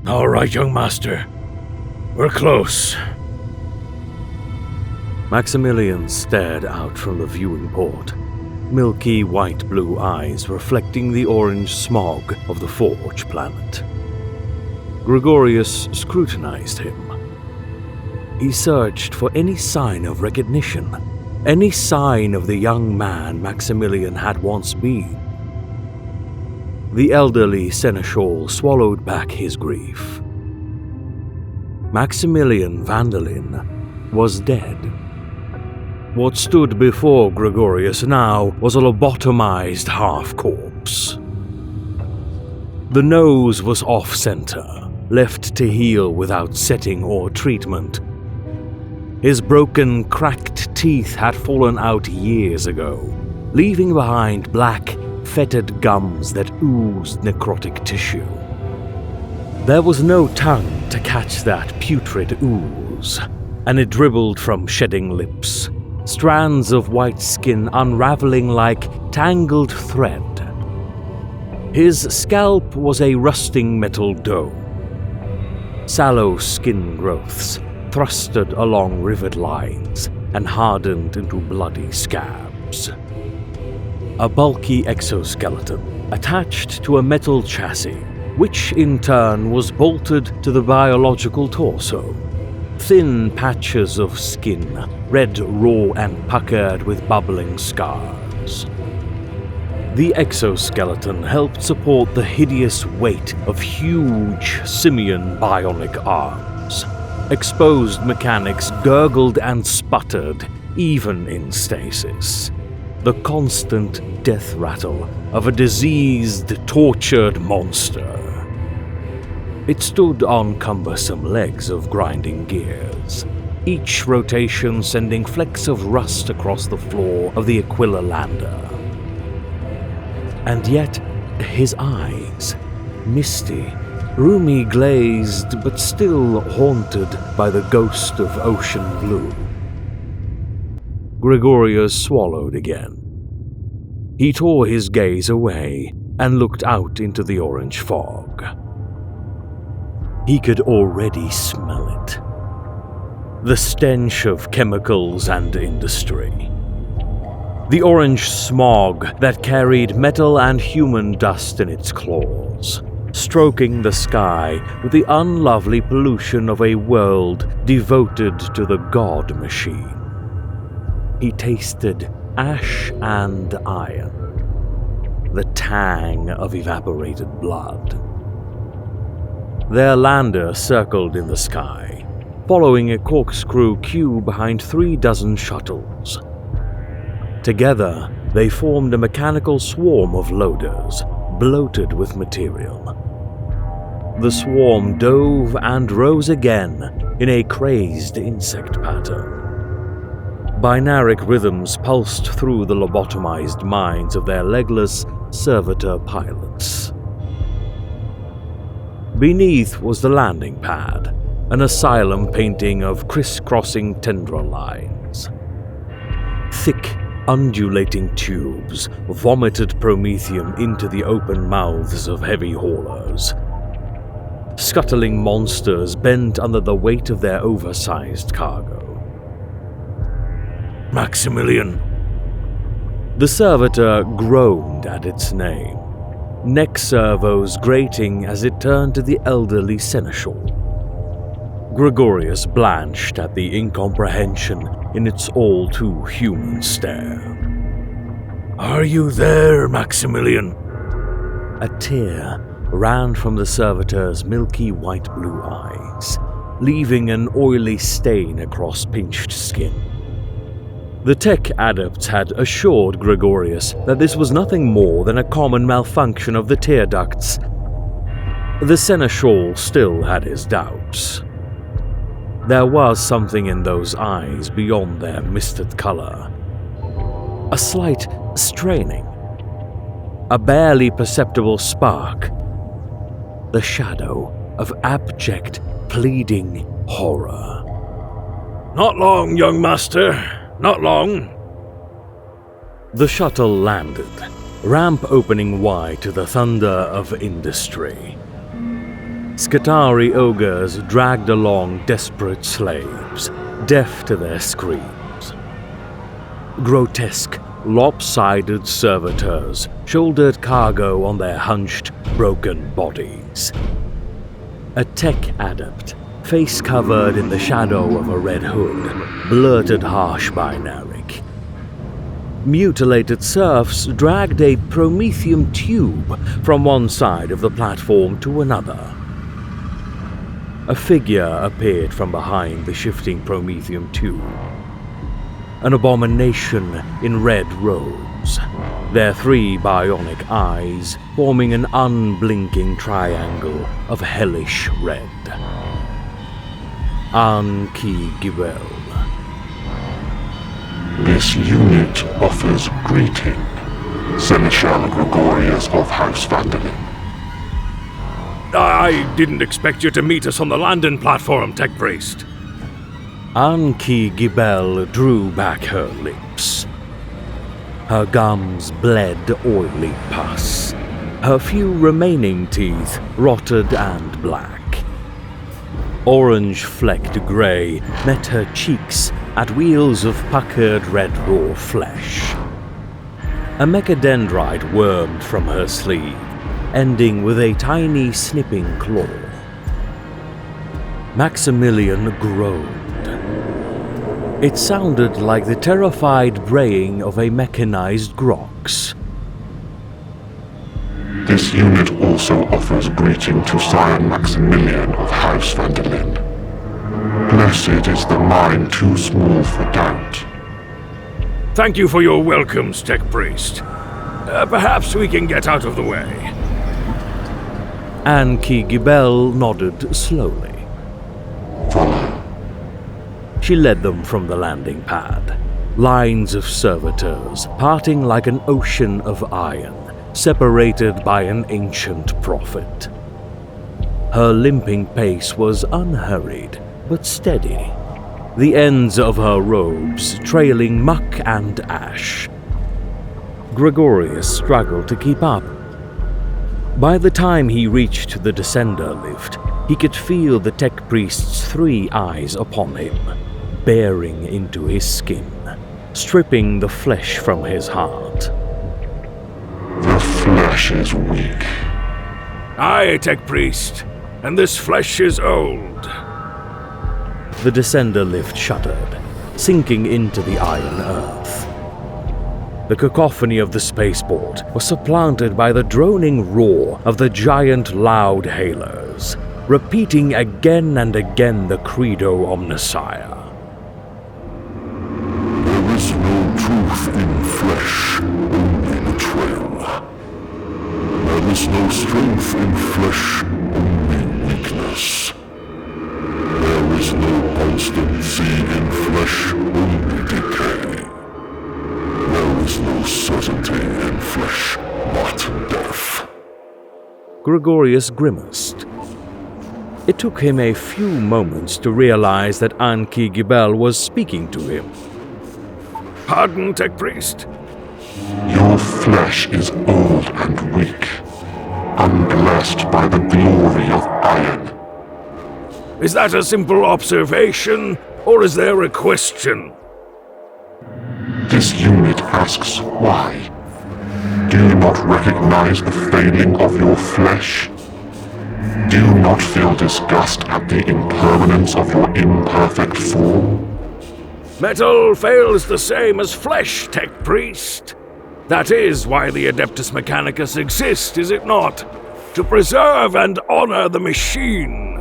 All right, young master. We're close. Maximilian stared out from the viewing port, milky white-blue eyes reflecting the orange smog of the Forge planet. Gregorius scrutinized him. He searched for any sign of recognition, any sign of the young man Maximilian had once been. The elderly seneschal swallowed back his grief. Maximilian Vanderlyn was dead. What stood before Gregorius now was a lobotomized half-corpse. The nose was off-center, left to heal without setting or treatment. His broken, cracked teeth had fallen out years ago, leaving behind black, fetid gums that oozed necrotic tissue. There was no tongue to catch that putrid ooze, and it dribbled from shedding lips, strands of white skin unraveling like tangled thread. His scalp was a rusting metal dome. Sallow skin growths thrusted along rivet lines and hardened into bloody scabs. A bulky exoskeleton attached to a metal chassis, which in turn was bolted to the biological torso. Thin patches of skin, red raw and puckered with bubbling scars. The exoskeleton helped support the hideous weight of huge simian bionic arms. Exposed mechanics gurgled and sputtered, even in stasis. The constant death rattle of a diseased, tortured monster. It stood on cumbersome legs of grinding gears, each rotation sending flecks of rust across the floor of the Aquila lander. And yet, his eyes, misty, roomy glazed, but still haunted by the ghost of ocean blue. Gregorius swallowed again. He tore his gaze away and looked out into the orange fog. He could already smell it. The stench of chemicals and industry. The orange smog that carried metal and human dust in its claws, stroking the sky with the unlovely pollution of a world devoted to the god machine. He tasted ash and iron, the tang of evaporated blood. Their lander circled in the sky, following a corkscrew queue behind 36 shuttles. Together, they formed a mechanical swarm of loaders, bloated with material. The swarm dove and rose again in a crazed insect pattern. Binaric rhythms pulsed through the lobotomized minds of their legless servitor pilots. Beneath was the landing pad, an asylum painting of crisscrossing tendril lines. Thick, undulating tubes vomited promethium into the open mouths of heavy haulers. Scuttling monsters bent under the weight of their oversized cargo. Maximilian. The servitor groaned at its name, neck servos grating as it turned to the elderly seneschal. Gregorius blanched at the incomprehension in its all-too-human stare. Are you there, Maximilian? A tear ran from the servitor's milky white-blue eyes, leaving an oily stain across pinched skin. The tech adepts had assured Gregorius that this was nothing more than a common malfunction of the tear ducts. The seneschal still had his doubts. There was something in those eyes beyond their misted color. A slight straining. A barely perceptible spark. The shadow of abject, pleading horror. Not long, young master. Not long. The shuttle landed, ramp opening wide to the thunder of industry. Skitarii ogres dragged along desperate slaves, deaf to their screams. Grotesque, lopsided servitors shouldered cargo on their hunched, broken bodies. A tech adept, face covered in the shadow of a red hood, blurted harsh binaric. Mutilated serfs dragged a promethium tube from one side of the platform to another. A figure appeared from behind the shifting promethium tube. An abomination in red robes, their 3 bionic eyes forming an unblinking triangle of hellish red. INKOTOBER. This unit offers greeting, Seneschal Gregorius of House Vandelin. I didn't expect you to meet us on the landing platform, Tech Priest. INKOTOBER drew back her lips. Her gums bled oily pus. Her few remaining teeth rotted and black. Orange-flecked grey met her cheeks at wheels of puckered red raw flesh. A mechadendrite wormed from her sleeve, ending with a tiny snipping claw. Maximilian groaned. It sounded like the terrified braying of a mechanized grox. This unit also offers greeting to Sire Maximilian of House Vandelin. Blessed is the mind too small for doubt. Thank you for your welcomes, Tech Priest. Perhaps we can get out of the way. INKOTOBER nodded slowly. Follow. She led them from the landing pad, lines of servitors parting like an ocean of iron, separated by an ancient prophet. Her limping pace was unhurried, but steady, the ends of her robes trailing muck and ash. Gregorius struggled to keep up. By the time he reached the descender lift, he could feel the tech priest's 3 eyes upon him, bearing into his skin, stripping the flesh from his heart. The flesh is weak. Aye, Tech Priest, and this flesh is old. The descender lift shuddered, sinking into the iron earth. The cacophony of the spaceport was supplanted by the droning roar of the giant loud hailers, repeating again and again the credo OMNISSIAH. There is no truth in flesh, only betrayal. There is no strength in flesh, only weakness. There is no constancy in flesh, only decay. There is no certainty in flesh, but death. Gregorius grimaced. It took him a few moments to realize that INKOTOBER was speaking to him. Pardon, Tech Priest? Your flesh is old and weak, unblessed by the glory of iron. Is that a simple observation, or is there a question? This unit asks why. Do you not recognize the failing of your flesh? Do you not feel disgust at the impermanence of your imperfect form? Metal fails the same as flesh, Tech Priest. That is why the Adeptus Mechanicus exists, is it not? To preserve and honor the machine.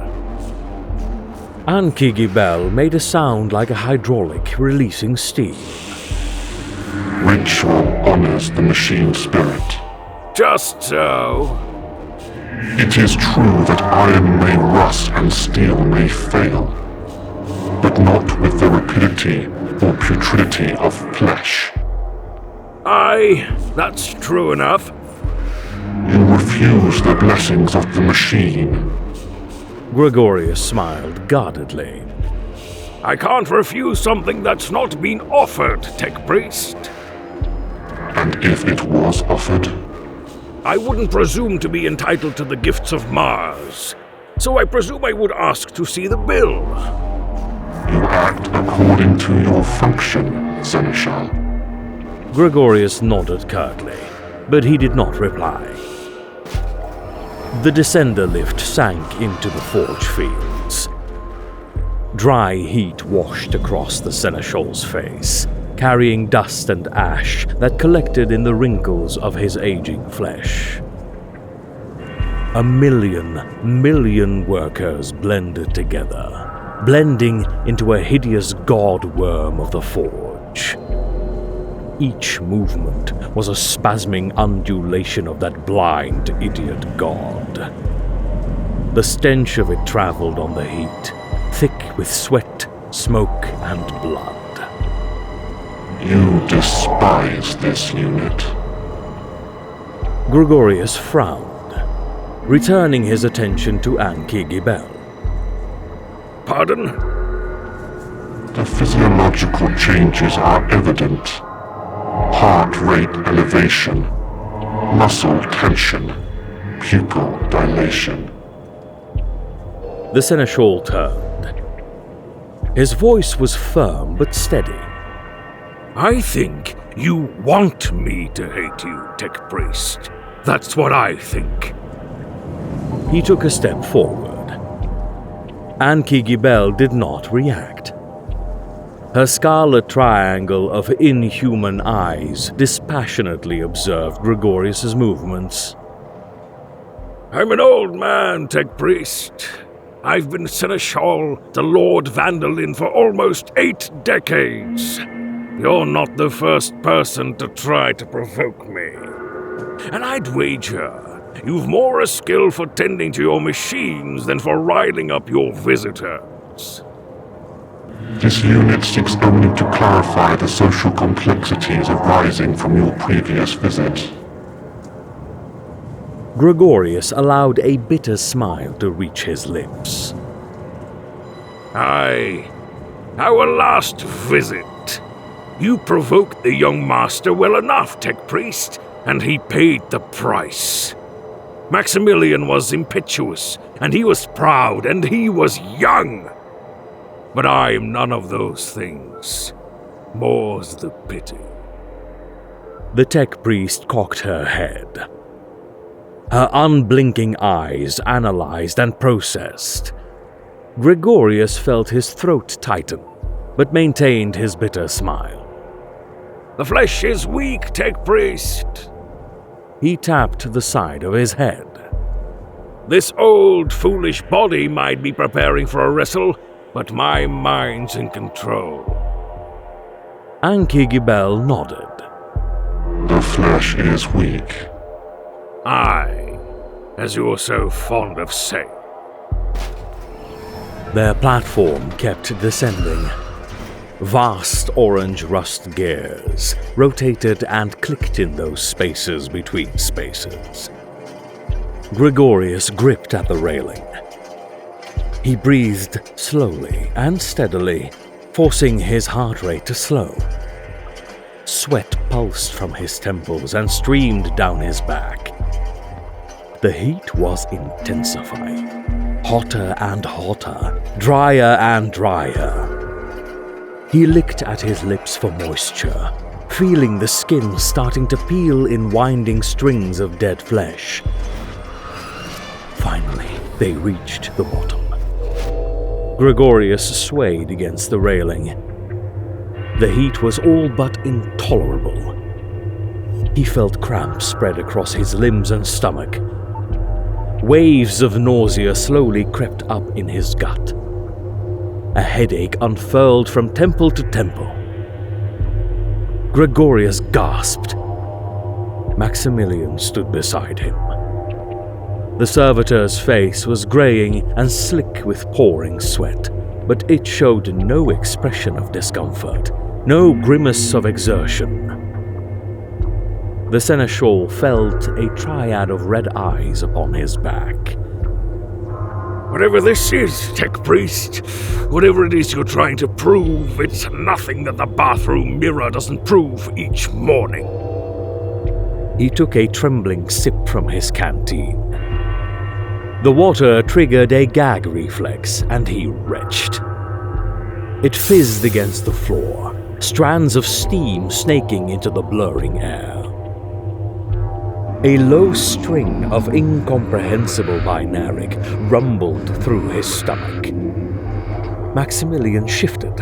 INKOTOBER made a sound like a hydraulic releasing steam. Ritual honors the machine spirit. Just so. It is true that iron may rust and steel may fail, but not with the rapidity or putridity of flesh. Aye, that's true enough. You refuse the blessings of the machine. Gregorius smiled guardedly. I can't refuse something that's not been offered, Tech Priest. And if it was offered? I wouldn't presume to be entitled to the gifts of Mars. so I presume I would ask to see the bill. You act according to your function, Seneschal. Gregorius nodded curtly, but he did not reply. The descender lift sank into the forge fields. Dry heat washed across the Seneschal's face, carrying dust and ash that collected in the wrinkles of his aging flesh. A million workers blended together, blending into a hideous god worm of the forge. Each movement was a spasming undulation of that blind idiot god. The stench of it traveled on the heat, thick with sweat, smoke, and blood. You despise this unit. Gregorius frowned, returning his attention to INKOTOBER. Pardon? The physiological changes are evident. Heart rate elevation, muscle tension, pupil dilation. The Seneschal turned. His voice was firm but steady. I think you want me to hate you, Tech Priest. That's what I think. He took a step forward. INKOTOBER did not react. Her scarlet triangle of inhuman eyes dispassionately observed Gregorius's movements. I'm an old man, Tech Priest. I've been Seneschal to Lord Vandalin for almost 8 decades. You're not the first person to try to provoke me. And I'd wager you've more a skill for tending to your machines than for riling up your visitors. This unit seeks only to clarify the social complexities arising from your previous visit. Gregorius allowed a bitter smile to reach his lips. Aye, our last visit. You provoked the young master well enough, Tech Priest, and he paid the price. Maximilian was impetuous, and he was proud, and he was young. But I am none of those things. More's the pity. The Tech Priest cocked her head. Her unblinking eyes analyzed and processed. Gregorius felt his throat tighten, but maintained his bitter smile. The flesh is weak, Tech Priest. He tapped the side of his head. This old, foolish body might be preparing for a wrestle, but my mind's in control. INKOTOBER nodded. The flesh is weak. Aye, as you're so fond of saying. Their platform kept descending. Vast orange rust gears rotated and clicked in those spaces between spaces. Gregorius gripped at the railing. He breathed slowly and steadily, forcing his heart rate to slow. Sweat pulsed from his temples and streamed down his back. The heat was intensifying, hotter and hotter, drier and drier. He licked at his lips for moisture, feeling the skin starting to peel in winding strings of dead flesh. Finally, they reached the bottom. Gregorius swayed against the railing. The heat was all but intolerable. He felt cramps spread across his limbs and stomach. Waves of nausea slowly crept up in his gut. A headache unfurled from temple to temple. Gregorius gasped. Maximilian stood beside him. The servitor's face was graying and slick with pouring sweat, but it showed no expression of discomfort, no grimace of exertion. The Seneschal felt a triad of red eyes upon his back. Whatever this is, Tech Priest, whatever it is you're trying to prove, it's nothing that the bathroom mirror doesn't prove each morning. He took a trembling sip from his canteen. The water triggered a gag reflex, and he retched. It fizzed against the floor, strands of steam snaking into the blurring air. A low string of incomprehensible binaric rumbled through his stomach. Maximilian shifted.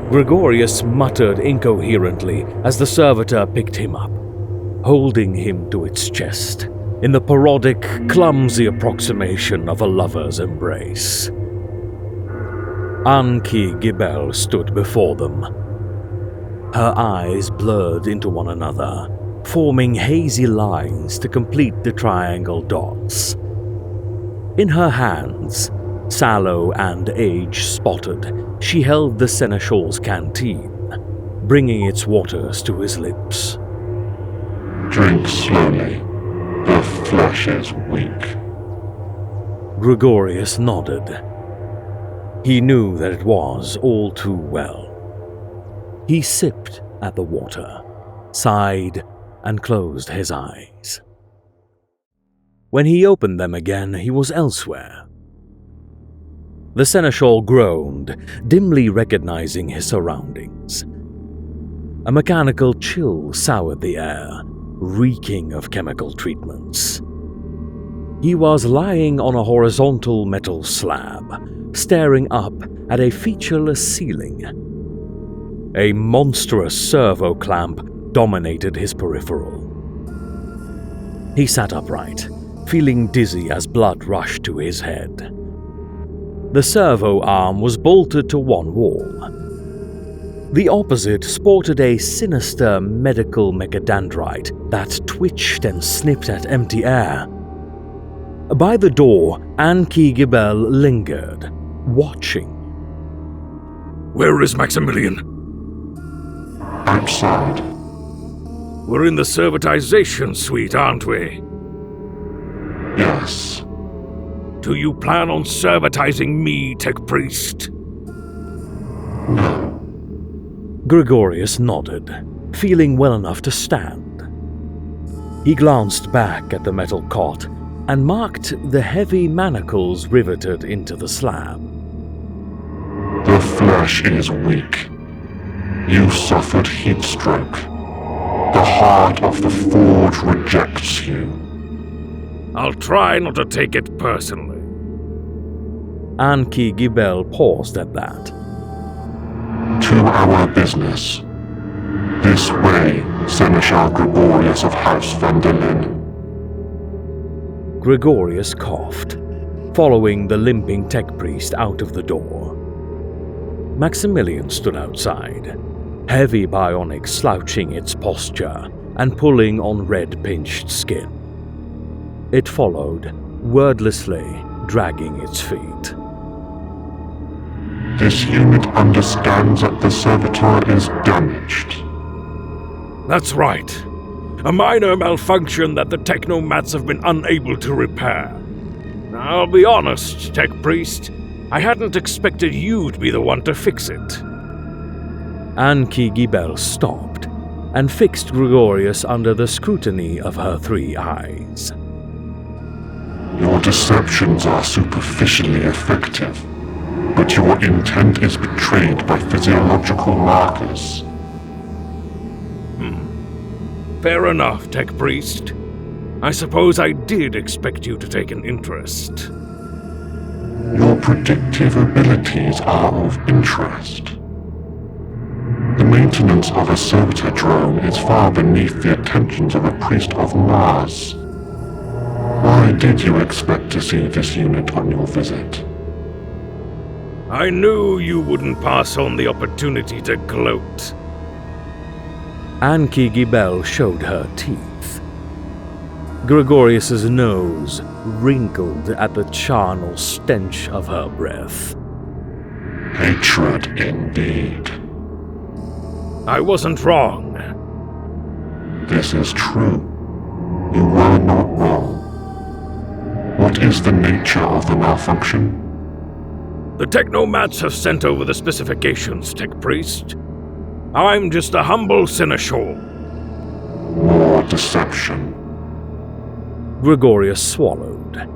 Gregorius muttered incoherently as the servitor picked him up, holding him to its chest, in the parodic, clumsy approximation of a lover's embrace. INKTOBER stood before them. Her eyes blurred into one another, forming hazy lines to complete the triangle dots. In her hands, sallow and age-spotted, she held the Seneschal's canteen, bringing its waters to his lips. Drink slowly. The flesh is weak. Gregorius nodded. He knew that it was all too well. He sipped at the water, sighed, and closed his eyes. When he opened them again, he was elsewhere. The Seneschal groaned, dimly recognizing his surroundings. A mechanical chill soured the air, reeking of chemical treatments. He was lying on a horizontal metal slab, staring up at a featureless ceiling. A monstrous servo clamp dominated his peripheral. He sat upright, feeling dizzy as blood rushed to his head. The servo arm was bolted to one wall. The opposite sported a sinister medical mechadendrite that twitched and snipped at empty air. By the door, INKTOBER lingered, watching. Where is Maximilian? Outside. We're in the servitization suite, aren't we? Yes. Do you plan on servitizing me, Tech Priest? No. Gregorius nodded, feeling well enough to stand. He glanced back at the metal cot and marked the heavy manacles riveted into the slab. The flesh is weak. You suffered heat stroke. The heart of the forge rejects you. I'll try not to take it personally. INKTOBER paused at that. To our business. This way, Seneschal Gregorius of House van der Linde. Gregorius coughed, following the limping tech priest out of the door. Maximilian stood outside, heavy bionic slouching its posture and pulling on red-pinched skin. It followed, wordlessly dragging its feet. This unit understands that the servitor is damaged. That's right. A minor malfunction that the technomats have been unable to repair. I'll be honest, Tech Priest. I hadn't expected you to be the one to fix it. INKTOBER stopped and fixed Gregorius under the scrutiny of her three eyes. Your deceptions are superficially effective, but your intent is betrayed by physiological markers. Fair enough, Tech Priest. I suppose I did expect you to take an interest. Your predictive abilities are of interest. The maintenance of a servitor drone is far beneath the attentions of a priest of Mars. Why did you expect to see this unit on your visit? I knew you wouldn't pass on the opportunity to gloat. INKTOBER showed her teeth. Gregorius's nose wrinkled at the charnel stench of her breath. Hatred indeed. I wasn't wrong. This is true. You were not wrong. What is the nature of the malfunction? The technomats have sent over the specifications, Tech Priest. I'm just a humble seneschal. More deception. Gregorius swallowed.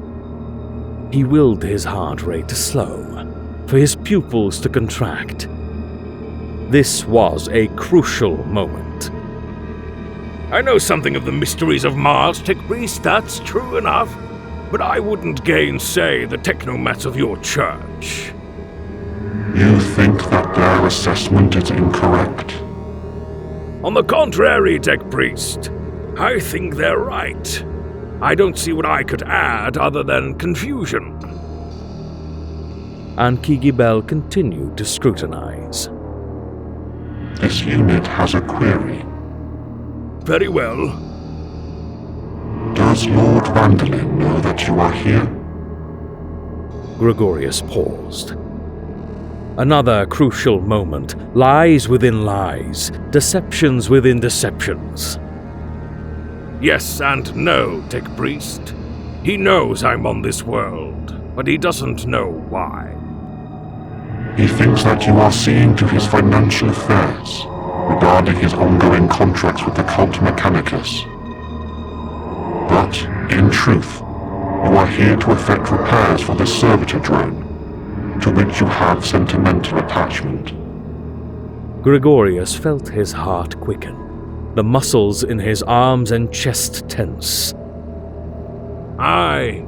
He willed his heart rate to slow, for his pupils to contract. This was a crucial moment. I know something of the mysteries of Mars, Tech Priest, that's true enough. But I wouldn't gainsay the technomats of your church. You think that their assessment is incorrect? On the contrary, Tech Priest, I think they're right. I don't see what I could add other than confusion. Ankh-Gibel continued to scrutinize. This unit has a query. Very well. Does Lord Vandelin know that you are here? Gregorius paused. Another crucial moment. Lies within lies. Deceptions within deceptions. Yes and no, Tech Priest. He knows I'm on this world, but he doesn't know why. He thinks that you are seeing to his financial affairs, regarding his ongoing contracts with the cult Mechanicus. But, in truth, you are here to effect repairs for the servitor drone, to which you have sentimental attachment. Gregorius felt his heart quicken, the muscles in his arms and chest tense. Aye,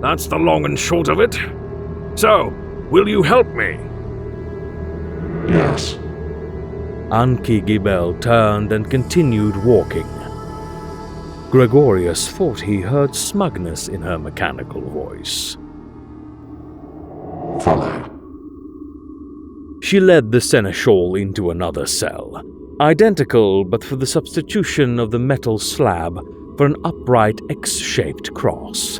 that's the long and short of it. So, will you help me? Yes. Ankh-Gibel turned and continued walking. Gregorius thought he heard smugness in her mechanical voice. Follow. She led the seneschal into another cell, identical but for the substitution of the metal slab for an upright X-shaped cross.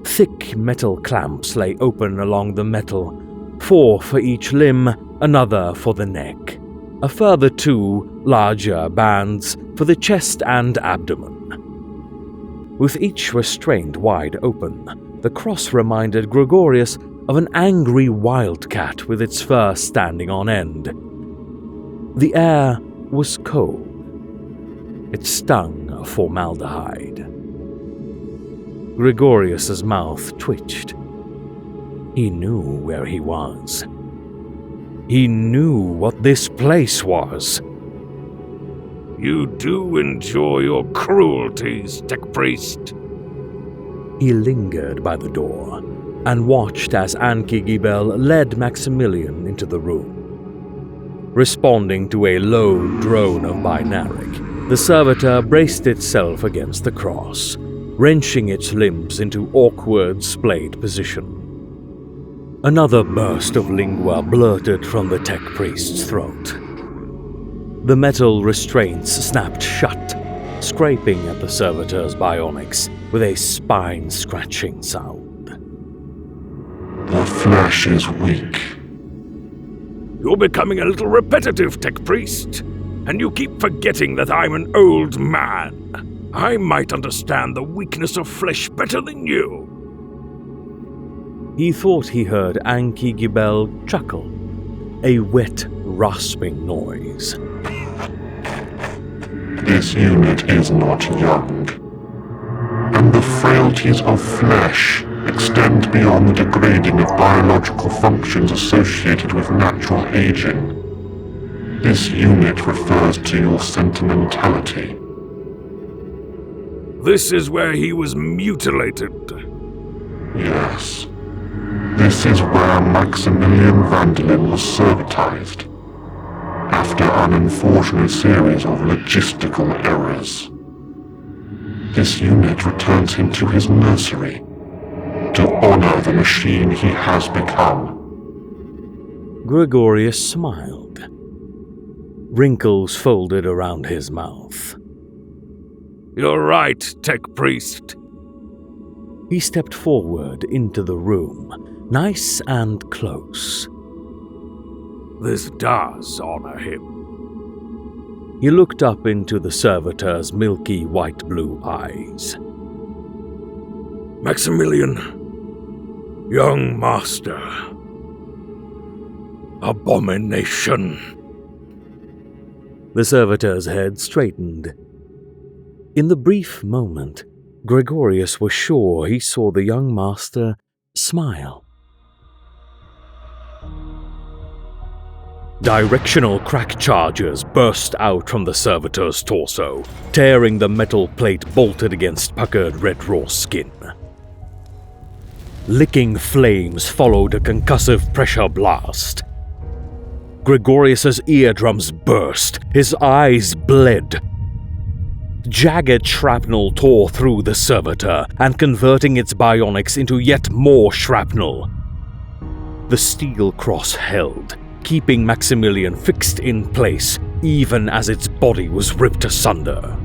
Thick metal clamps lay open along the metal, 4 for each limb, another for the neck. A further 2 larger bands for the chest and abdomen. With each restraint wide open, the cross reminded Gregorius of an angry wildcat with its fur standing on end. The air was cold. It stung of formaldehyde. Gregorius's mouth twitched. He knew where he was. He knew what this place was. You do enjoy your cruelties, Tech Priest. He lingered by the door and watched as Ankh-Gibel led Maximilian into the room. Responding to a low drone of binaric, the servitor braced itself against the cross, wrenching its limbs into awkward splayed position. Another burst of lingua blurted from the Tech Priest's throat. The metal restraints snapped shut, scraping at the servitor's bionics with a spine-scratching sound. The flesh is weak. You're becoming a little repetitive, Tech Priest, and you keep forgetting that I'm an old man. I might understand the weakness of flesh better than you. He thought he heard Ankh-Gibel chuckle, a wet, rasping noise. This unit is not young, and the frailties of flesh extend beyond the degrading of biological functions associated with natural aging. This unit refers to your sentimentality. This is where he was mutilated. Yes. This is where Maximilian Vandelin was servitized, after an unfortunate series of logistical errors. This unit returns him to his nursery, to honor the machine he has become. Gregorius smiled. Wrinkles folded around his mouth. You're right, Tech Priest. He stepped forward into the room, nice and close. This does honor him. He looked up into the servitor's milky white-blue eyes. Maximilian, young master. Abomination. The servitor's head straightened. In the brief moment, Gregorius was sure he saw the young master smile. Directional crack charges burst out from the servitor's torso, tearing the metal plate bolted against puckered red raw skin. Licking flames followed a concussive pressure blast. Gregorius's eardrums burst, his eyes bled. Jagged shrapnel tore through the servitor and converting its bionics into yet more shrapnel. The steel cross held, keeping Maximilian fixed in place even as its body was ripped asunder.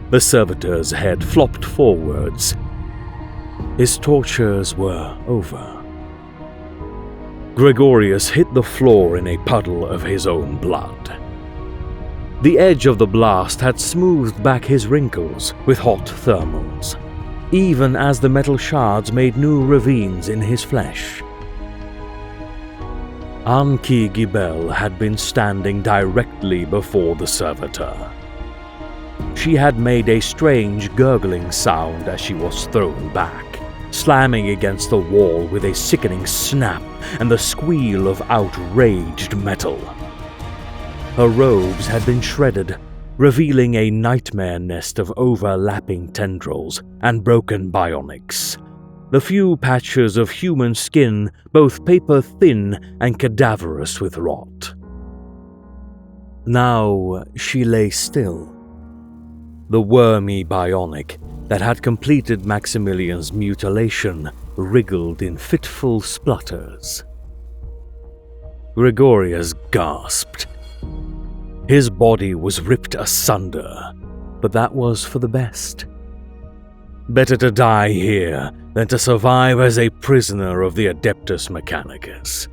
The servitor's head flopped forwards. His tortures were over. Gregorius hit the floor in a puddle of his own blood. The edge of the blast had smoothed back his wrinkles with hot thermals, even as the metal shards made new ravines in his flesh. INKTOBER had been standing directly before the servitor. She had made a strange gurgling sound as she was thrown back, slamming against the wall with a sickening snap and the squeal of outraged metal. Her robes had been shredded, revealing a nightmare nest of overlapping tendrils and broken bionics. The few patches of human skin both paper-thin and cadaverous with rot. Now she lay still. The wormy bionic that had completed Maximilian's mutilation wriggled in fitful splutters. Gregorius gasped. His body was ripped asunder, but that was for the best. Better to die here than to survive as a prisoner of the Adeptus Mechanicus.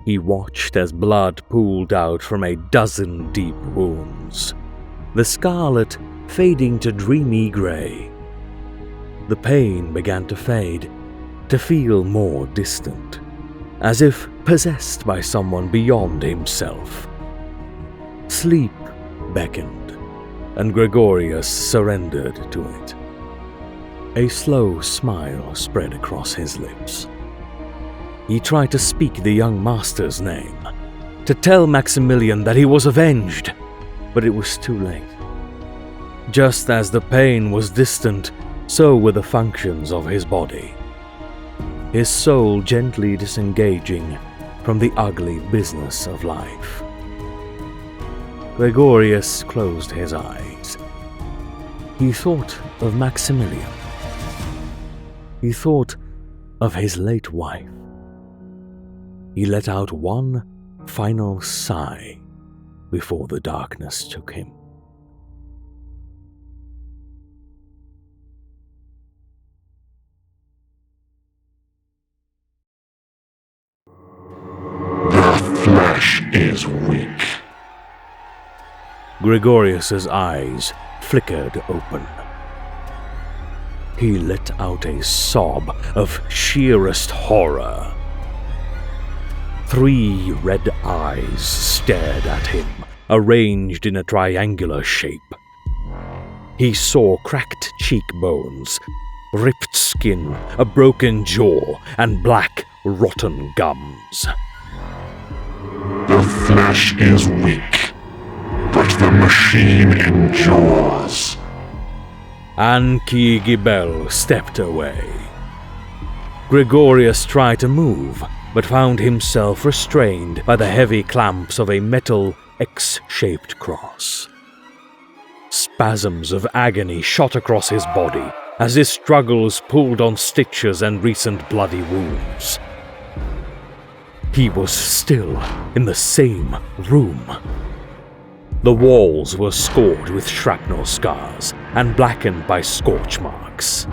He watched as blood pooled out from a dozen deep wounds, the scarlet fading to dreamy grey. The pain began to fade, to feel more distant, as if possessed by someone beyond himself. Sleep beckoned, and Gregorius surrendered to it. A slow smile spread across his lips. He tried to speak the young master's name, to tell Maximilian that he was avenged, but it was too late. Just as the pain was distant, so were the functions of his body. His soul gently disengaging from the ugly business of life. Gregorius closed his eyes. He thought of Maximilian. He thought of his late wife. He let out one final sigh before the darkness took him. The flesh is weak. Gregorius's eyes flickered open. He let out a sob of sheerest horror. 3 red eyes stared at him, arranged in a triangular shape. He saw cracked cheekbones, ripped skin, a broken jaw, and black, rotten gums. The flesh is weak, but the machine endures. INKTOBER stepped away. Gregorius tried to move, but found himself restrained by the heavy clamps of a metal X-shaped cross. Spasms of agony shot across his body as his struggles pulled on stitches and recent bloody wounds. He was still in the same room. The walls were scored with shrapnel scars and blackened by scorch marks.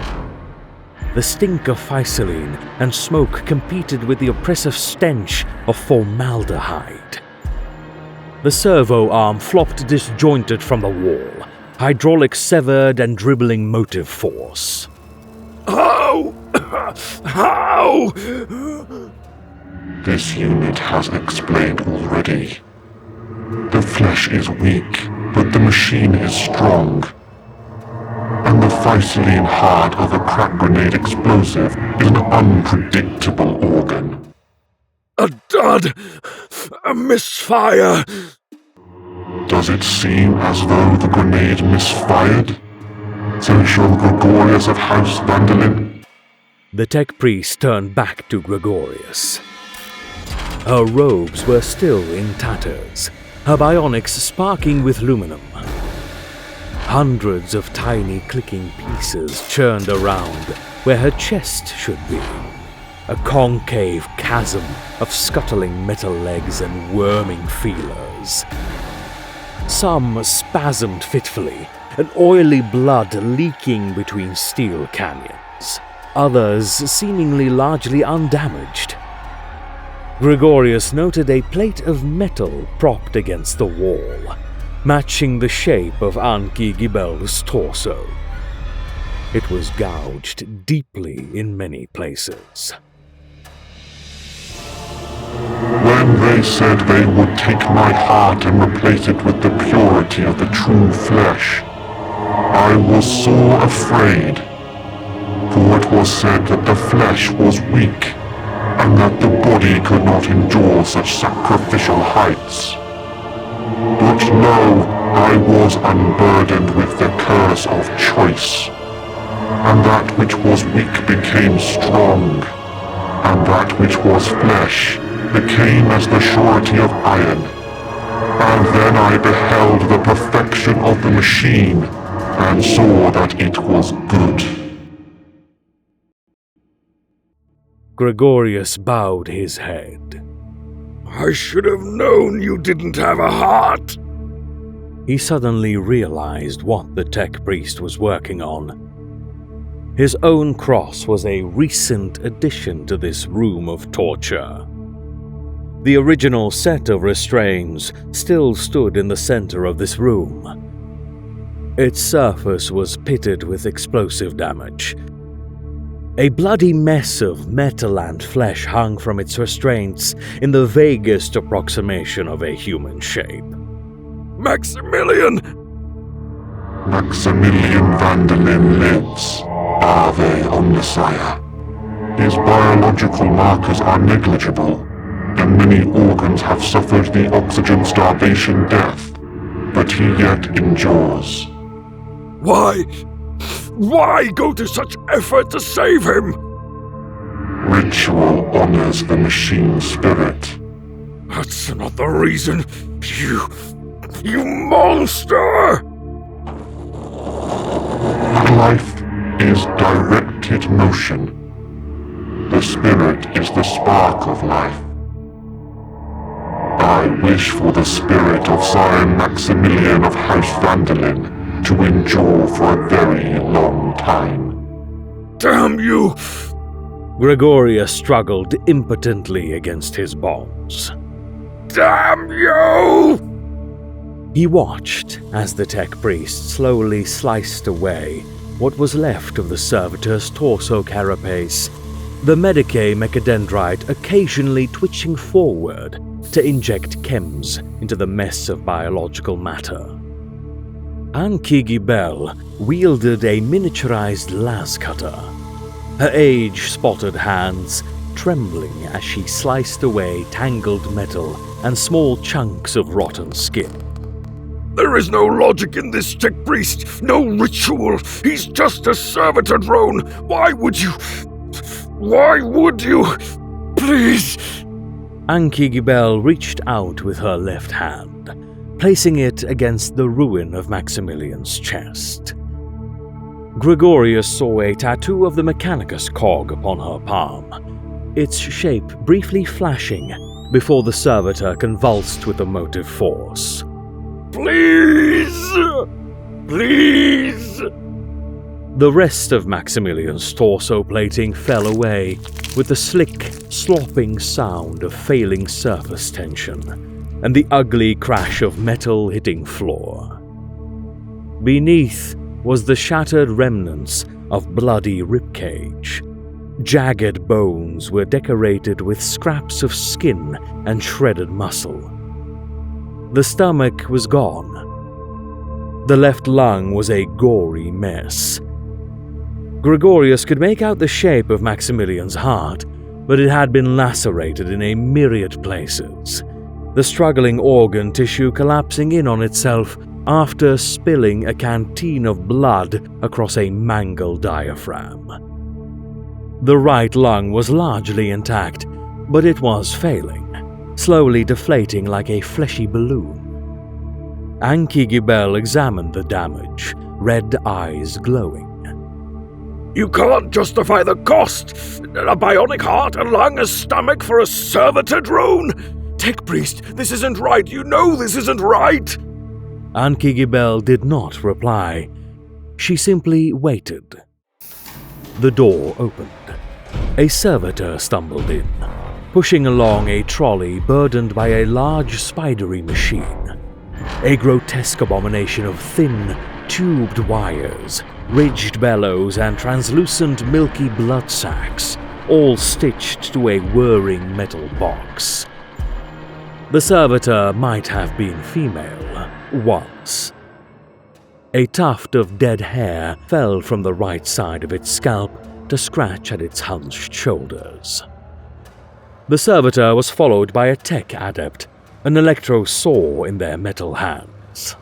The stink of physaline and smoke competed with the oppressive stench of formaldehyde. The servo arm flopped disjointed from the wall, hydraulics severed and dribbling motive force. How? How? This unit has explained already. The flesh is weak, but the machine is strong. Unofficial heart of a crack grenade explosive is an unpredictable organ. A dud! A misfire! Does it seem as though the grenade misfired? Social Gregorius of House Vandalin? The tech priest turned back to Gregorius. Her robes were still in tatters, her bionics sparking with luminum. Hundreds of tiny clicking pieces churned around where her chest should be. A concave chasm of scuttling metal legs and worming feelers. Some spasmed fitfully, an oily blood leaking between steel canyons. Others seemingly largely undamaged. Gregorius noted a plate of metal propped against the wall, matching the shape of Anki Gibel's torso. It was gouged deeply in many places. When they said they would take my heart and replace it with the purity of the true flesh, I was so afraid, for it was said that the flesh was weak, and that the body could not endure such sacrificial heights. But lo, I was unburdened with the curse of choice, and that which was weak became strong, and that which was flesh became as the surety of iron. And then I beheld the perfection of the machine, and saw that it was good. Gregorius bowed his head. I should have known you didn't have a heart! He suddenly realized what the tech priest was working on. His own cross was a recent addition to this room of torture. The original set of restraints still stood in the center of this room. Its surface was pitted with explosive damage. A bloody mess of metal and flesh hung from its restraints in the vaguest approximation of a human shape. Maximilian! Maximilian Vandalin lives. Ave OMNISSIAH. His biological markers are negligible, and many organs have suffered the oxygen starvation death, but he yet endures. Why? Why go to such effort to save him? Ritual honors the machine spirit. That's not the reason. You monster! Life is directed motion. The spirit is the spark of life. I wish for the spirit of Scion Maximilian of House Vandalin to endure for a very long time. Damn you! Gregorius struggled impotently against his bonds. Damn you! He watched as the tech priest slowly sliced away what was left of the servitor's torso carapace, the Medicae mechadendrite occasionally twitching forward to inject chems into the mess of biological matter. Anki Gibel wielded a miniaturized las cutter, her age-spotted hands trembling as she sliced away tangled metal and small chunks of rotten skin. There is no logic in this tech priest, no ritual. He's just a servitor drone. Why would you? Please! Anki Gibel reached out with her left hand, placing it against the ruin of Maximilian's chest. Gregorius saw a tattoo of the Mechanicus cog upon her palm, its shape briefly flashing before the servitor convulsed with emotive force. Please! Please! The rest of Maximilian's torso plating fell away with the slick, slopping sound of failing surface tension and the ugly crash of metal hitting floor. Beneath was the shattered remnants of bloody ribcage. Jagged bones were decorated with scraps of skin and shredded muscle. The stomach was gone. The left lung was a gory mess, Gregorius could make out the shape of Maximilian's heart, but it had been lacerated in a myriad places, the struggling organ tissue collapsing in on itself after spilling a canteen of blood across a mangled diaphragm. The right lung was largely intact, but it was failing, slowly deflating like a fleshy balloon. INKTOBER examined the damage, red eyes glowing. You can't justify the cost! A bionic heart, a lung, a stomach for a servitor drone? Tech Priest, this isn't right! You know this isn't right! INKTOBER did not reply. She simply waited. The door opened. A servitor stumbled in, pushing along a trolley burdened by a large spidery machine. A grotesque abomination of thin, tubed wires, ridged bellows, and translucent milky blood sacs, all stitched to a whirring metal box. The servitor might have been female once. A tuft of dead hair fell from the right side of its scalp to scratch at its hunched shoulders. The servitor was followed by a tech adept, an electro saw in their metal hands.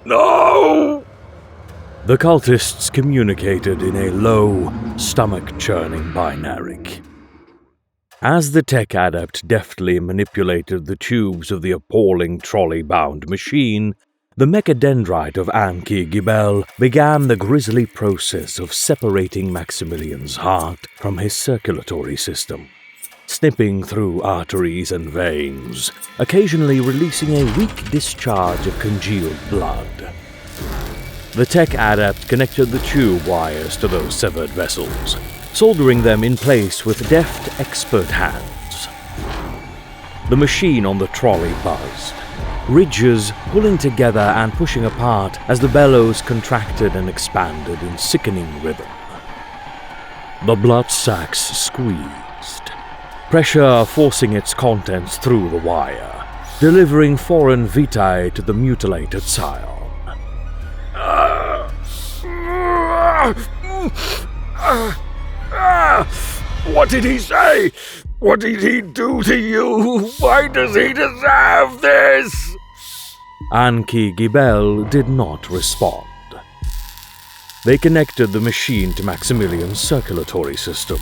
No! The cultists communicated in a low, stomach-churning binaric. As the tech adept deftly manipulated the tubes of the appalling trolley-bound machine, the mechadendrite of INKTOBER began the grisly process of separating Maximilian's heart from his circulatory system, snipping through arteries and veins, occasionally releasing a weak discharge of congealed blood. The tech adept connected the tube wires to those severed vessels, soldering them in place with deft, expert hands. The machine on the trolley buzzed, ridges pulling together and pushing apart as the bellows contracted and expanded in sickening rhythm. The blood sacs squeezed, pressure forcing its contents through the wire, delivering foreign vitae to the mutilated scion. What did he say? What did he do to you? Why does he deserve this? INKTOBER did not respond. They connected the machine to Maximilian's circulatory system,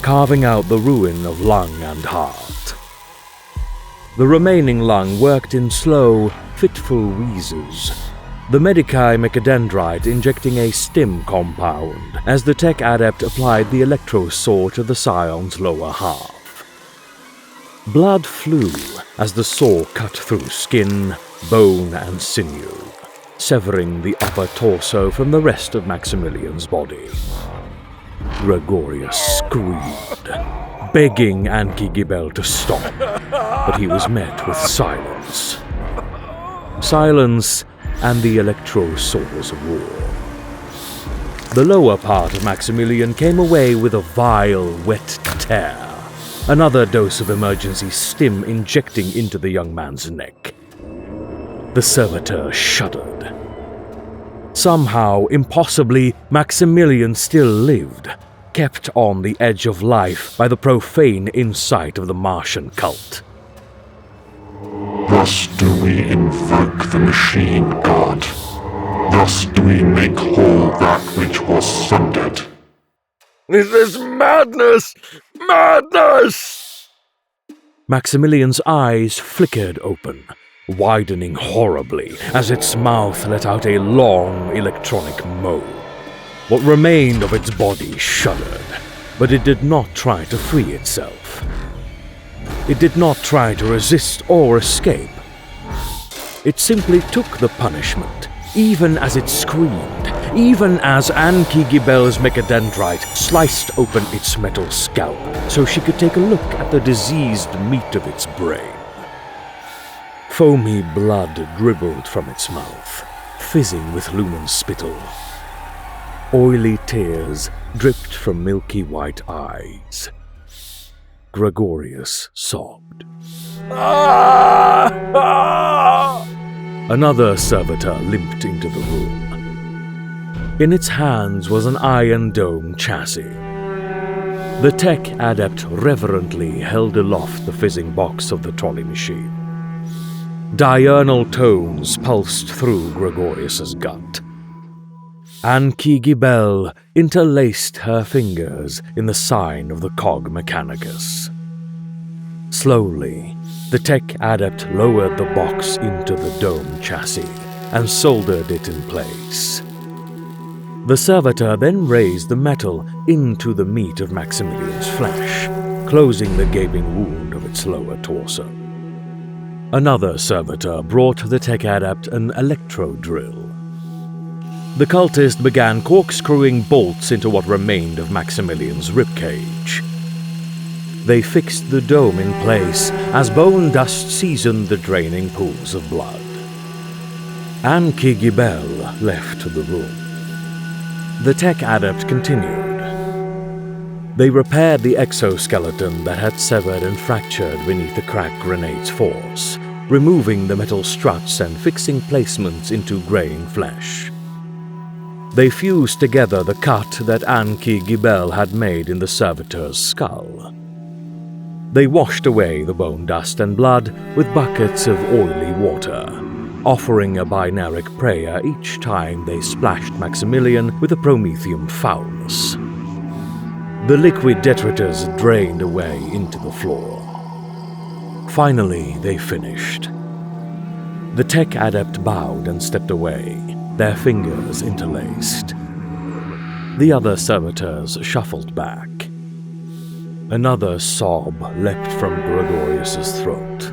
carving out the ruin of lung and heart. The remaining lung worked in slow, fitful wheezes, the Medicae mechadendrite injecting a stim compound as the tech adept applied the electrosaw to the scion's lower half. Blood flew as the saw cut through skin, bone, and sinew, severing the upper torso from the rest of Maximilian's body. Gregorius screamed, begging INKTOBER to stop, but he was met with silence. Silence and the electrosaw's roar. The lower part of Maximilian came away with a vile, wet tear, another dose of emergency stim injecting into the young man's neck. The servitor shuddered. Somehow, impossibly, Maximilian still lived, kept on the edge of life by the profane insight of the Martian cult. Thus do we invoke the machine god. Thus do we make whole that which was sundered. This is madness! Madness! Maximilian's eyes flickered open, widening horribly as its mouth let out a long electronic moan. What remained of its body shuddered, but it did not try to free itself. It did not try to resist or escape. It simply took the punishment, even as it screamed, even as INKTOBER's mechadendrite sliced open its metal scalp so she could take a look at the diseased meat of its brain. Foamy blood dribbled from its mouth, fizzing with lumen spittle. Oily tears dripped from milky white eyes. Gregorius sobbed. Another servitor limped into the room. In its hands was an iron dome chassis. The tech adept reverently held aloft the fizzing box of the trolley machine. Diurnal tones pulsed through Gregorius's gut. INKTOBER interlaced her fingers in the sign of the cog mechanicus. Slowly, the tech adept lowered the box into the dome chassis and soldered it in place. The servitor then raised the metal into the meat of Maximilian's flesh, closing the gaping wound of its lower torso. Another servitor brought the tech adept an electro drill. The cultist began corkscrewing bolts into what remained of Maximilian's ribcage. They fixed the dome in place as bone dust seasoned the draining pools of blood. INKTOBER left the room. The tech adept continued. They repaired the exoskeleton that had severed and fractured beneath the cracked grenade's force, removing the metal struts and fixing placements into graying flesh. They fused together the cut that INKTOBER had made in the servitor's skull. They washed away the bone dust and blood with buckets of oily water, offering a binaric prayer each time they splashed Maximilian with a promethium foulness. The liquid detritus drained away into the floor. Finally, they finished. The tech adept bowed and stepped away, their fingers interlaced. The other servitors shuffled back. Another sob leapt from Gregorius's throat.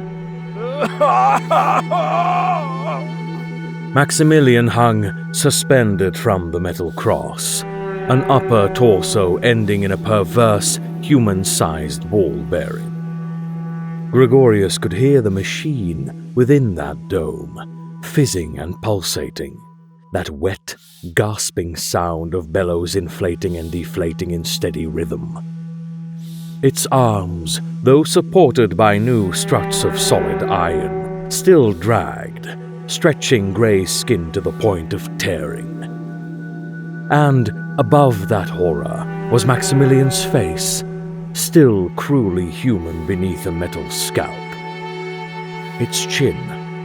Maximilian hung suspended from the metal cross, an upper torso ending in a perverse, human-sized ball bearing. Gregorius could hear the machine within that dome, fizzing and pulsating, that wet, gasping sound of bellows inflating and deflating in steady rhythm. Its arms, though supported by new struts of solid iron, still dragged, stretching grey skin to the point of tearing. And above that horror was Maximilian's face, still cruelly human beneath a metal scalp. Its chin,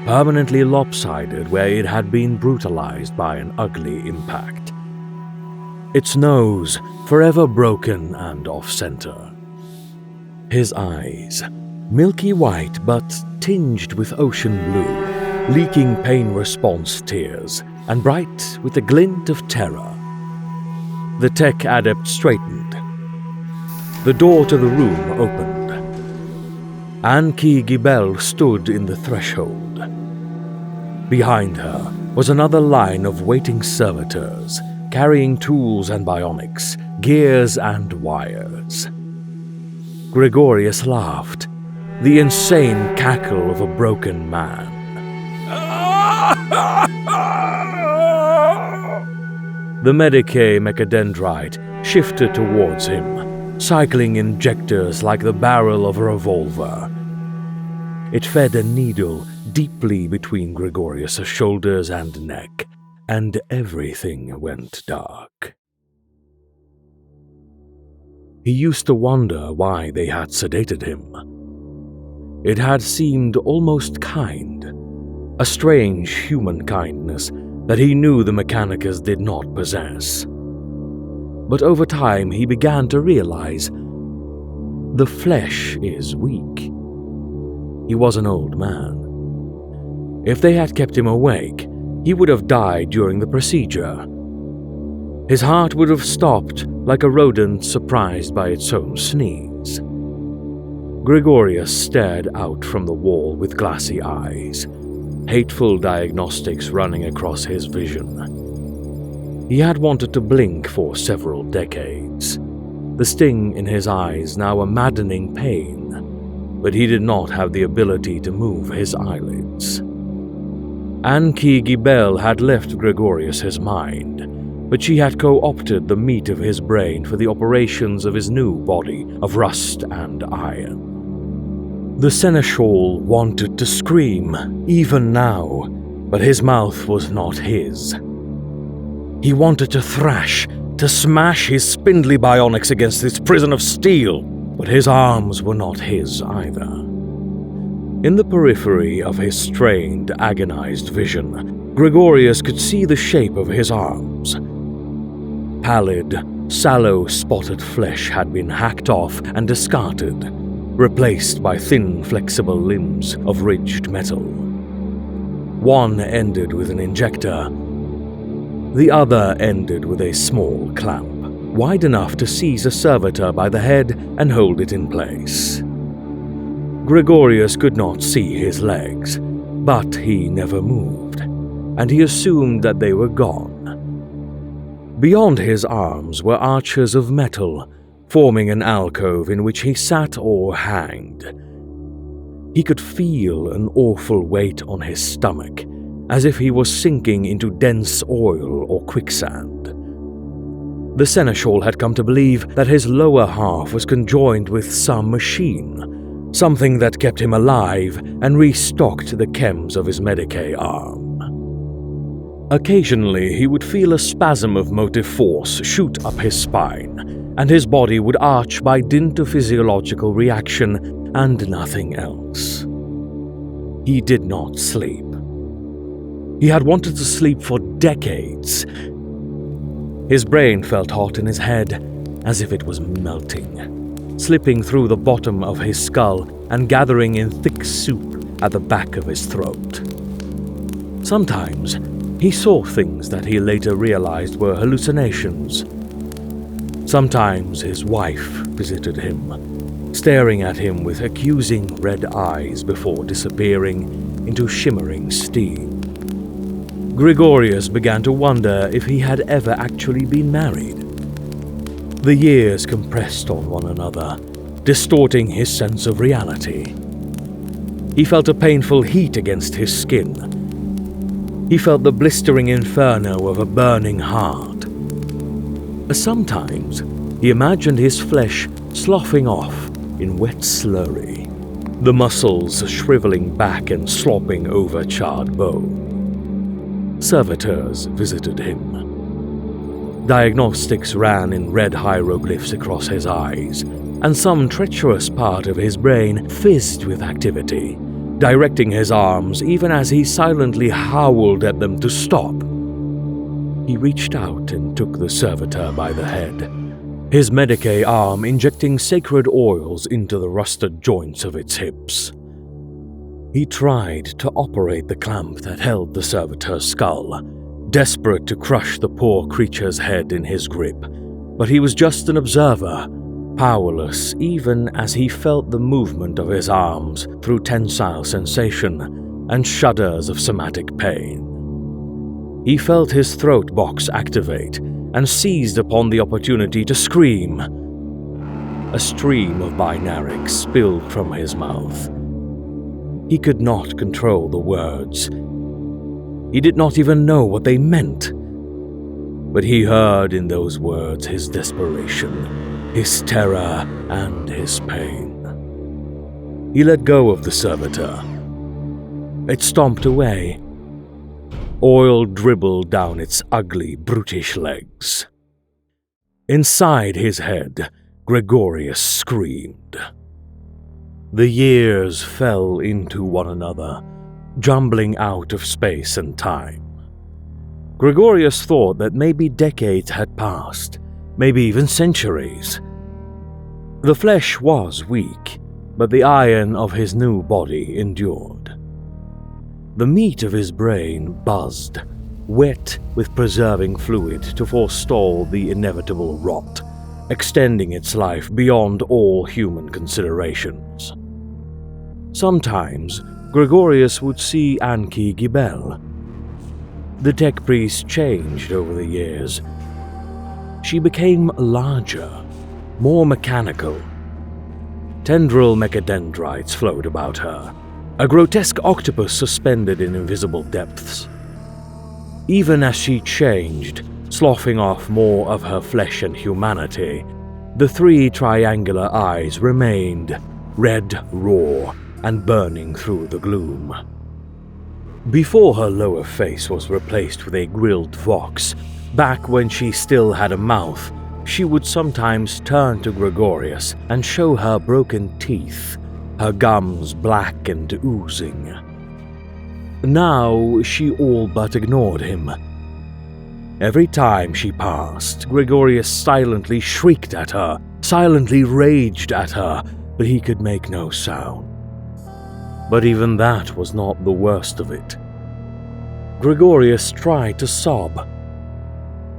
permanently lopsided where it had been brutalized by an ugly impact. Its nose, forever broken and off-center. His eyes, milky white but tinged with ocean blue, leaking pain-response tears, and bright with a glint of terror. The tech adept straightened. The door to the room opened. INKTOBER stood in the threshold. Behind her was another line of waiting servitors, carrying tools and bionics, gears and wires. Gregorius laughed, the insane cackle of a broken man. The Medicae mechadendrite shifted towards him, cycling injectors like the barrel of a revolver. It fed a needle deeply between Gregorius' shoulders and neck, and everything went dark. He used to wonder why they had sedated him. It had seemed almost kind, a strange human kindness that he knew the Mechanicus did not possess. But over time he began to realize the flesh is weak. He was an old man. If they had kept him awake, he would have died during the procedure. His heart would have stopped like a rodent surprised by its own sneeze. Gregorius stared out from the wall with glassy eyes, hateful diagnostics running across his vision. He had wanted to blink for several decades, the sting in his eyes now a maddening pain, but he did not have the ability to move his eyelids. INKTOBER had left Gregorius his mind, but she had co-opted the meat of his brain for the operations of his new body of rust and iron. The seneschal wanted to scream, even now, but his mouth was not his. He wanted to thrash, to smash his spindly bionics against this prison of steel, but his arms were not his either. In the periphery of his strained, agonized vision, Gregorius could see the shape of his arms. Pallid, sallow-spotted flesh had been hacked off and discarded, replaced by thin, flexible limbs of ridged metal. One ended with an injector. The other ended with a small clamp, wide enough to seize a servitor by the head and hold it in place. Gregorius could not see his legs, but he never moved, and he assumed that they were gone. Beyond his arms were arches of metal, forming an alcove in which he sat or hanged. He could feel an awful weight on his stomach, as if he was sinking into dense oil or quicksand. The seneschal had come to believe that his lower half was conjoined with some machine, something that kept him alive and restocked the chems of his Medicae arm. Occasionally, he would feel a spasm of motive force shoot up his spine, and his body would arch by dint of physiological reaction and nothing else. He did not sleep. He had wanted to sleep for decades. His brain felt hot in his head, as if it was melting, slipping through the bottom of his skull and gathering in thick soup at the back of his throat. Sometimes, he saw things that he later realized were hallucinations. Sometimes his wife visited him, staring at him with accusing red eyes before disappearing into shimmering steam. Gregorius began to wonder if he had ever actually been married. The years compressed on one another, distorting his sense of reality. He felt a painful heat against his skin. He felt the blistering inferno of a burning heart. Sometimes, he imagined his flesh sloughing off in wet slurry, the muscles shriveling back and slopping over charred bone. Servitors visited him. Diagnostics ran in red hieroglyphs across his eyes, and some treacherous part of his brain fizzed with activity, directing his arms even as he silently howled at them to stop. He reached out and took the servitor by the head, his Medicae arm injecting sacred oils into the rusted joints of its hips. He tried to operate the clamp that held the servitor's skull, desperate to crush the poor creature's head in his grip, but he was just an observer, powerless even as he felt the movement of his arms through tensile sensation and shudders of somatic pain. He felt his throat box activate and seized upon the opportunity to scream. A stream of binarics spilled from his mouth. He could not control the words. He did not even know what they meant. But he heard in those words his desperation, his terror, and his pain. He let go of the servitor. It stomped away. Oil dribbled down its ugly, brutish legs. Inside his head, Gregorius screamed. The years fell into one another, jumbling out of space and time. Gregorius thought that maybe decades had passed, maybe even centuries. The flesh was weak, but the iron of his new body endured. The meat of his brain buzzed, wet with preserving fluid to forestall the inevitable rot, extending its life beyond all human considerations. Sometimes, Gregorius would see Anki Gibel. The tech priest changed over the years. She became larger, more mechanical. Tendril mechadendrites flowed about her, a grotesque octopus suspended in invisible depths. Even as she changed, sloughing off more of her flesh and humanity, the three triangular eyes remained, red raw and burning through the gloom. Before her lower face was replaced with a grilled vox, Back when she still had a mouth, she would sometimes turn to Gregorius and show her broken teeth, her gums black and oozing. Now she all but ignored him. Every time she passed, Gregorius silently shrieked at her, silently raged at her, but he could make no sound. But even that was not the worst of it. Gregorius tried to sob.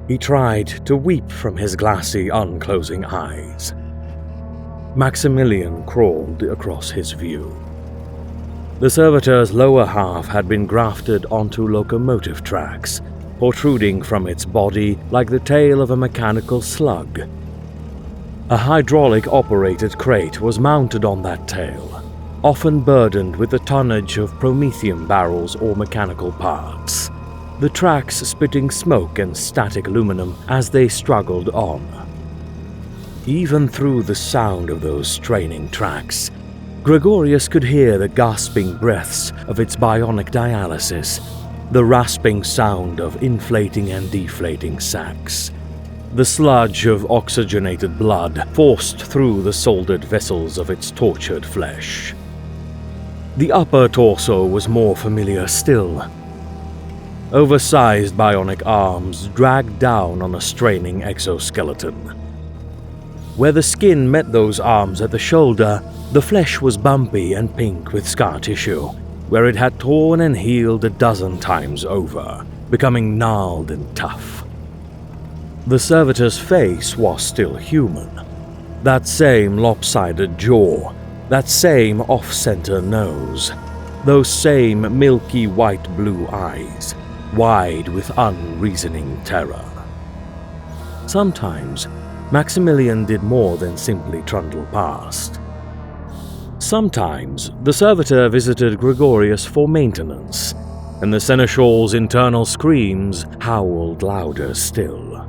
He tried to weep from his glassy, unclosing eyes. Maximilian crawled across his view. The servitor's lower half had been grafted onto locomotive tracks, protruding from its body like the tail of a mechanical slug. A hydraulic-operated crate was mounted on that tail, often burdened with the tonnage of promethium barrels or mechanical parts, the tracks spitting smoke and static aluminum as they struggled on. Even through the sound of those straining tracks, Gregorius could hear the gasping breaths of its bionic dialysis, the rasping sound of inflating and deflating sacs, the sludge of oxygenated blood forced through the soldered vessels of its tortured flesh. The upper torso was more familiar still. Oversized bionic arms dragged down on a straining exoskeleton. Where the skin met those arms at the shoulder, the flesh was bumpy and pink with scar tissue, where it had torn and healed a dozen times over, becoming gnarled and tough. The servitor's face was still human. That same lopsided jaw, that same off-center nose, those same milky white-blue eyes, wide with unreasoning terror. Sometimes, Maximilian did more than simply trundle past. Sometimes, the servitor visited Gregorius for maintenance, and the seneschal's internal screams howled louder still.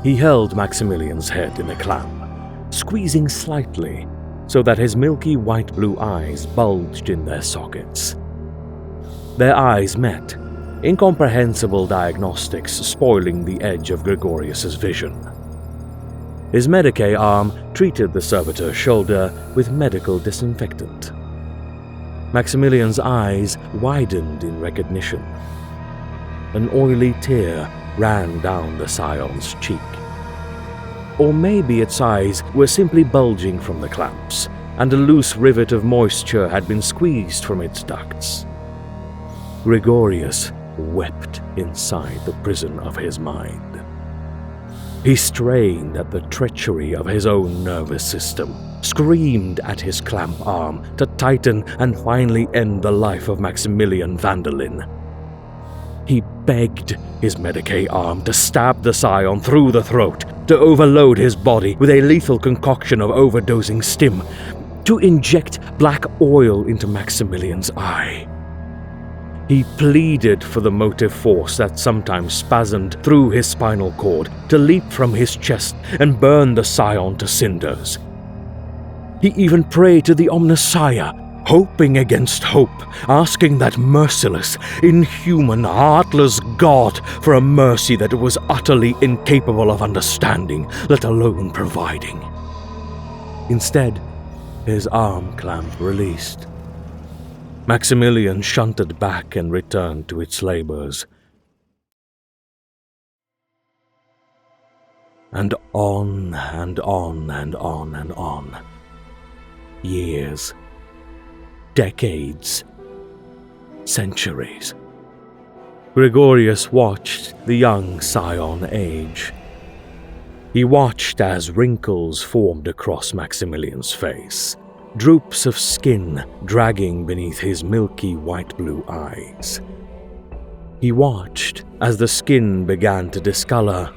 He held Maximilian's head in a clamp, squeezing slightly so that his milky white-blue eyes bulged in their sockets. Their eyes met, incomprehensible diagnostics spoiling the edge of Gregorius's vision. His Medicae arm treated the servitor's shoulder with medical disinfectant. Maximilian's eyes widened in recognition. An oily tear ran down the scion's cheek. Or maybe its eyes were simply bulging from the clamps, and a loose rivet of moisture had been squeezed from its ducts. Gregorius wept inside the prison of his mind. He strained at the treachery of his own nervous system, screamed at his clamp arm to tighten and finally end the life of Maximilian van der Linde. He begged his Medicae arm to stab the scion through the throat, to overload his body with a lethal concoction of overdosing stim, to inject black oil into Maximilian's eye. He pleaded for the motive force that sometimes spasmed through his spinal cord to leap from his chest and burn the scion to cinders. He even prayed to the OMNISSIAH, hoping against hope, asking that merciless, inhuman, heartless God for a mercy that it was utterly incapable of understanding, let alone providing. Instead, his arm clamp released. Maximilian shunted back and returned to its labors. And on and on and on and on. Years. Decades. Centuries. Gregorius watched the young scion age. He watched as wrinkles formed across Maximilian's face, droops of skin dragging beneath his milky white-blue eyes. He watched as the skin began to discolor,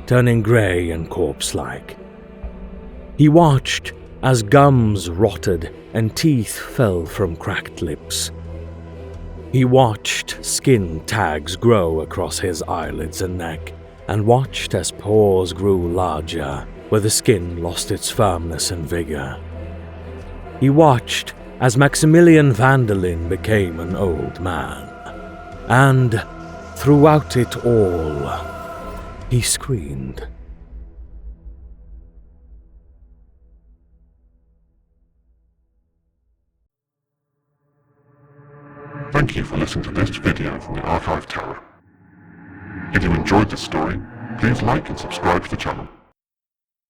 turning grey and corpse-like. He watched as gums rotted and teeth fell from cracked lips. He watched skin tags grow across his eyelids and neck, and watched as pores grew larger, where the skin lost its firmness and vigor. He watched as Maximilian van der Linde became an old man. And throughout it all, he screamed. Thank you for listening to this video from the Archive Tower. If you enjoyed this story, please like and subscribe to the channel.